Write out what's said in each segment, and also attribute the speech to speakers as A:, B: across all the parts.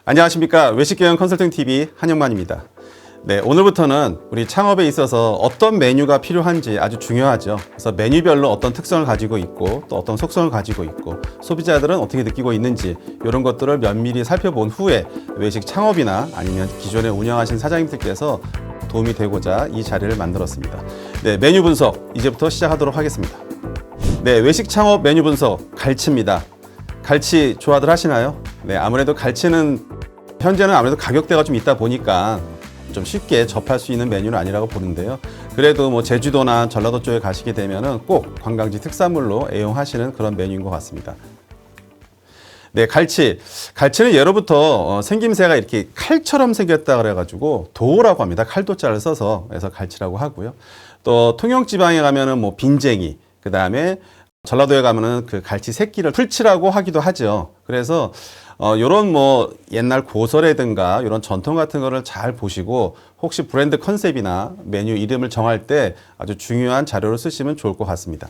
A: 안녕하십니까. 외식경영 컨설팅TV 한영만입니다. 네, 오늘부터는 우리 창업에 있어서 어떤 메뉴가 필요한지 아주 중요하죠. 그래서 메뉴별로 어떤 특성을 가지고 있고 또 어떤 속성을 가지고 있고 소비자들은 어떻게 느끼고 있는지 이런 것들을 면밀히 살펴본 후에 외식 창업이나 아니면 기존에 운영하신 사장님들께서 도움이 되고자 이 자리를 만들었습니다. 네, 메뉴 분석 이제부터 시작하도록 하겠습니다. 네, 외식 창업 메뉴 분석 갈치입니다. 갈치 좋아들 하시나요? 네, 아무래도 갈치는 현재는 아무래도 가격대가 좀 있다 보니까 좀 쉽게 접할 수 있는 메뉴는 아니라고 보는데요. 그래도 뭐 제주도나 전라도 쪽에 가시게 되면은 꼭 관광지 특산물로 애용하시는 그런 메뉴인 것 같습니다. 네, 갈치는 예로부터 생김새가 이렇게 칼처럼 생겼다 그래가지고 도라고 합니다. 칼도자를 써서 그래서 갈치라고 하고요. 또 통영 지방에 가면은 뭐 빈쟁이, 그 다음에 전라도에 가면은 그 갈치 새끼를 풀치라고 하기도 하죠. 그래서 요런 뭐 옛날 고서라든가 이런 전통 같은 거를 잘 보시고 혹시 브랜드 컨셉이나 메뉴 이름을 정할 때 아주 중요한 자료를 쓰시면 좋을 것 같습니다.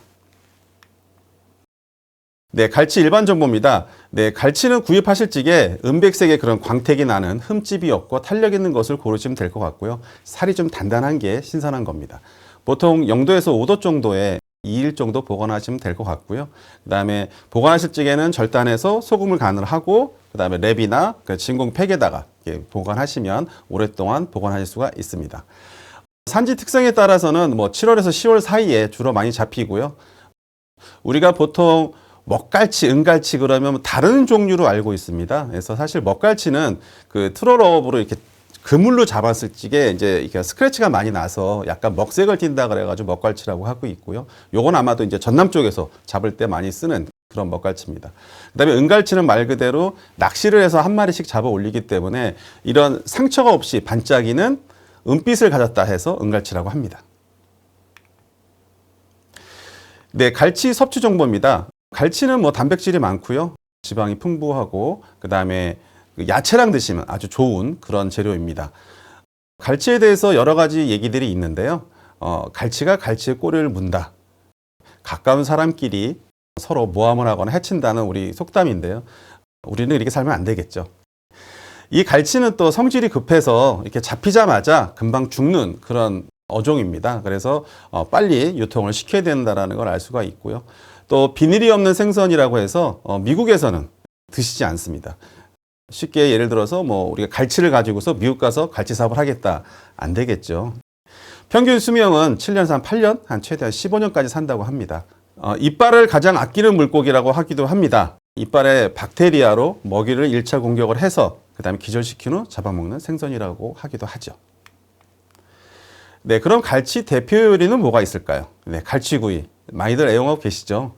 A: 네, 갈치 일반 정보입니다. 네, 갈치는 구입하실 적에 은백색의 그런 광택이 나는 흠집이 없고 탄력 있는 것을 고르시면 될 것 같고요. 살이 좀 단단한 게 신선한 겁니다. 보통 0도에서 5도 정도의 2일 정도 보관하시면 될 것 같고요. 그 다음에 보관하실 적에는 절단해서 소금을 간을 하고 그 다음에 랩이나 진공 팩에다가 보관하시면 오랫동안 보관하실 수가 있습니다. 산지 특성에 따라서는 뭐 7월에서 10월 사이에 주로 많이 잡히고요. 우리가 보통 먹갈치, 은갈치 그러면 다른 종류로 알고 있습니다. 그래서 사실 먹갈치는 그 트롤업으로 이렇게 그물로 잡았을 적에 이제 이렇게 스크래치가 많이 나서 약간 먹색을 띈다 그래가지고 먹갈치라고 하고 있고요. 요건 아마도 이제 전남 쪽에서 잡을 때 많이 쓰는 그런 먹갈치입니다. 그 다음에 은갈치는 말 그대로 낚시를 해서 한 마리씩 잡아 올리기 때문에 이런 상처가 없이 반짝이는 은빛을 가졌다 해서 은갈치라고 합니다. 네, 갈치 섭취 정보입니다. 갈치는 뭐 단백질이 많고요. 지방이 풍부하고 그 다음에 야채랑 드시면 아주 좋은 그런 재료입니다. 갈치에 대해서 여러 가지 얘기들이 있는데요. 갈치가 갈치의 꼬리를 문다. 가까운 사람끼리 서로 모함을 하거나 해친다는 우리 속담인데요. 우리는 이렇게 살면 안 되겠죠. 이 갈치는 또 성질이 급해서 이렇게 잡히자마자 금방 죽는 그런 어종입니다. 그래서 빨리 유통을 시켜야 된다는 걸 알 수가 있고요. 또 비닐이 없는 생선이라고 해서 미국에서는 드시지 않습니다. 쉽게 예를 들어서 뭐 우리가 갈치를 가지고서 미국 가서 갈치 사업을 하겠다. 안 되겠죠. 평균 수명은 7년에서 한 8년, 한 최대한 15년까지 산다고 합니다. 이빨을 가장 아끼는 물고기라고 하기도 합니다. 이빨에 박테리아로 먹이를 1차 공격을 해서 그 다음에 기절시킨 후 잡아먹는 생선이라고 하기도 하죠. 네, 그럼 갈치 대표 요리는 뭐가 있을까요? 네, 갈치구이. 많이들 애용하고 계시죠?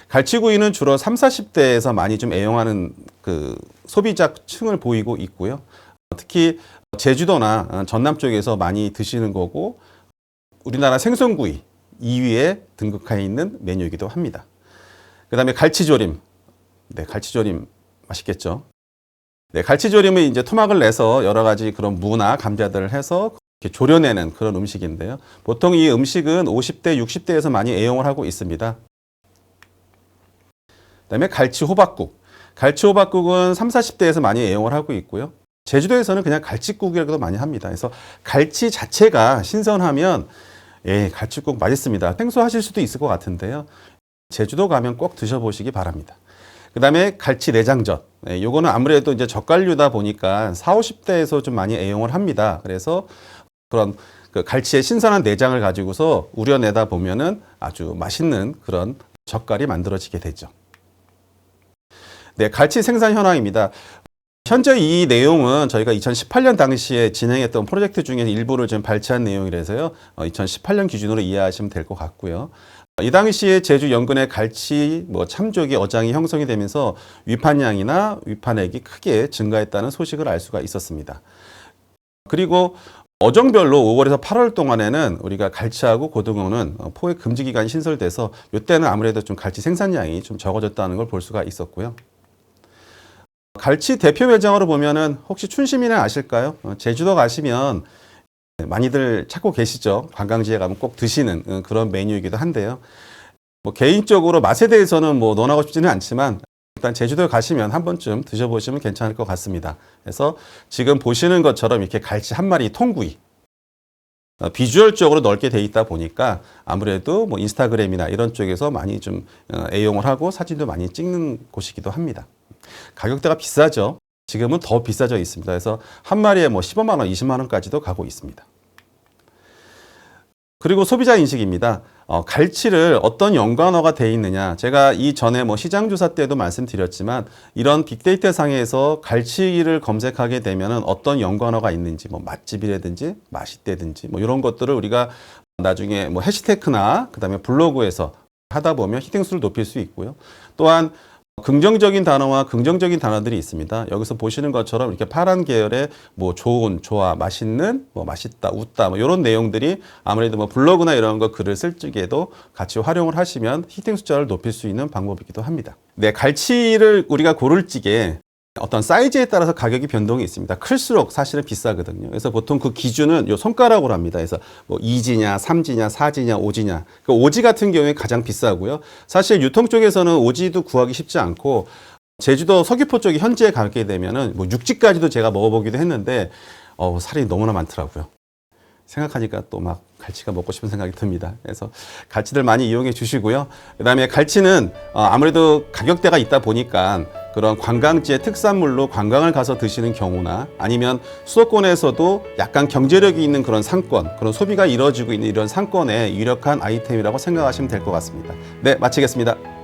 A: 갈치구이는 주로 30, 40대에서 많이 좀 애용하는 그 소비자층을 보이고 있고요. 특히 제주도나 전남 쪽에서 많이 드시는 거고 우리나라 생선구이 2위에 등극해 있는 메뉴이기도 합니다. 그 다음에 갈치조림. 네, 갈치조림 맛있겠죠? 네, 갈치조림은 이제 토막을 내서 여러 가지 그런 무나 감자들을 해서 이렇게 조려내는 그런 음식인데요. 보통 이 음식은 50대, 60대에서 많이 애용을 하고 있습니다. 그다음에 갈치호박국. 갈치호박국은 30, 40대에서 많이 애용을 하고 있고요. 제주도에서는 그냥 갈치국이라고도 많이 합니다. 그래서 갈치 자체가 신선하면 갈치국 맛있습니다. 생소하실 수도 있을 것 같은데요. 제주도 가면 꼭 드셔보시기 바랍니다. 그다음에 갈치 내장젓. 요거는 아무래도 이제 젓갈류다 보니까 40, 50대에서 좀 많이 애용을 합니다. 그래서 그런 그 갈치의 신선한 내장을 가지고서 우려내다 보면은 아주 맛있는 그런 젓갈이 만들어지게 되죠. 네, 갈치 생산 현황입니다. 현재 이 내용은 저희가 2018년 당시에 진행했던 프로젝트 중에 일부를 좀 발췌한 내용이라서요. 2018년 기준으로 이해하시면 될 것 같고요. 이 당시에 제주 연근의 갈치 참조기 어장이 형성이 되면서 위판량이나 위판액이 크게 증가했다는 소식을 알 수가 있었습니다. 그리고 어종별로 5월에서 8월 동안에는 우리가 갈치하고 고등어는 포획 금지 기간이 신설돼서 이때는 아무래도 좀 갈치 생산량이 좀 적어졌다는 걸 볼 수가 있었고요. 갈치 대표 매장으로 보면은 혹시 춘심이는 아실까요? 제주도 가시면 많이들 찾고 계시죠. 관광지에 가면 꼭 드시는 그런 메뉴이기도 한데요. 개인적으로 맛에 대해서는 논하고 싶지는 않지만 일단 제주도에 가시면 한 번쯤 드셔보시면 괜찮을 것 같습니다. 그래서 지금 보시는 것처럼 이렇게 갈치 한 마리 통구이 비주얼적으로 넓게 돼 있다 보니까 아무래도 뭐 인스타그램이나 이런 쪽에서 많이 좀 애용을 하고 사진도 많이 찍는 곳이기도 합니다. 가격대가 비싸죠. 지금은 더 비싸져 있습니다. 그래서 한 마리에 뭐 15만 원, 20만 원까지도 가고 있습니다. 그리고 소비자 인식입니다. 갈치를 어떤 연관어가 돼 있느냐. 제가 이전에 뭐 시장 조사 때도 말씀드렸지만 이런 빅데이터 상에서 갈치를 검색하게 되면은 어떤 연관어가 있는지 뭐 맛집이라든지 맛있다든지 뭐 이런 것들을 우리가 나중에 뭐 해시태그나 그다음에 블로그에서 하다 보면 히팅수를 높일 수 있고요. 또한 긍정적인 단어와 긍정적인 단어들이 있습니다. 여기서 보시는 것처럼 이렇게 파란 계열의 뭐 좋은, 좋아, 맛있는, 뭐 맛있다, 웃다, 뭐 이런 내용들이 아무래도 뭐 블로그나 이런 거 글을 쓸 적에도 같이 활용을 하시면 히팅 숫자를 높일 수 있는 방법이기도 합니다. 네, 갈치를 우리가 고를 적에 어떤 사이즈에 따라서 가격이 변동이 있습니다. 클수록 사실은 비싸거든요. 그래서 보통 그 기준은 요 손가락으로 합니다. 그래서 뭐 2지냐, 3지냐, 4지냐, 5지냐. 그 오지 같은 경우에 가장 비싸고요. 사실 유통 쪽에서는 오지도 구하기 쉽지 않고 제주도 서귀포 쪽이 현지에 가게 되면은 뭐 6지까지도 제가 먹어보기도 했는데 살이 너무나 많더라고요. 생각하니까 또 막 갈치가 먹고 싶은 생각이 듭니다. 그래서 갈치들 많이 이용해 주시고요. 그다음에 갈치는 아무래도 가격대가 있다 보니까 그런 관광지의 특산물로 관광을 가서 드시는 경우나 아니면 수도권에서도 약간 경제력이 있는 그런 상권, 그런 소비가 이루어지고 있는 이런 상권에 유력한 아이템이라고 생각하시면 될 것 같습니다. 네, 마치겠습니다.